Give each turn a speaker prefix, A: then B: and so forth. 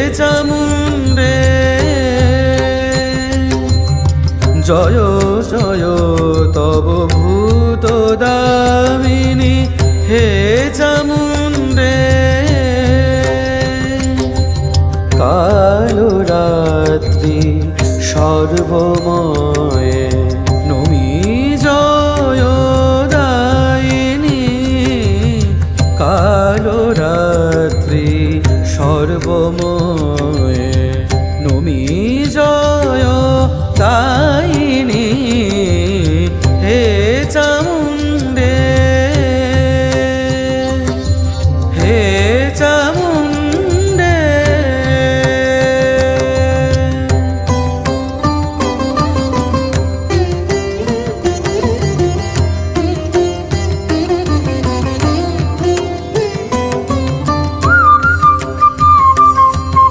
A: চামুণ্ডে জয় জয় তব ভূত দামিনী হে চামুণ্ডে কালো রাত্রি সর্বময়ে নমি জয় দায়িনী কালো রাত্রি সর্বময়ে নমি জয় দায়িনী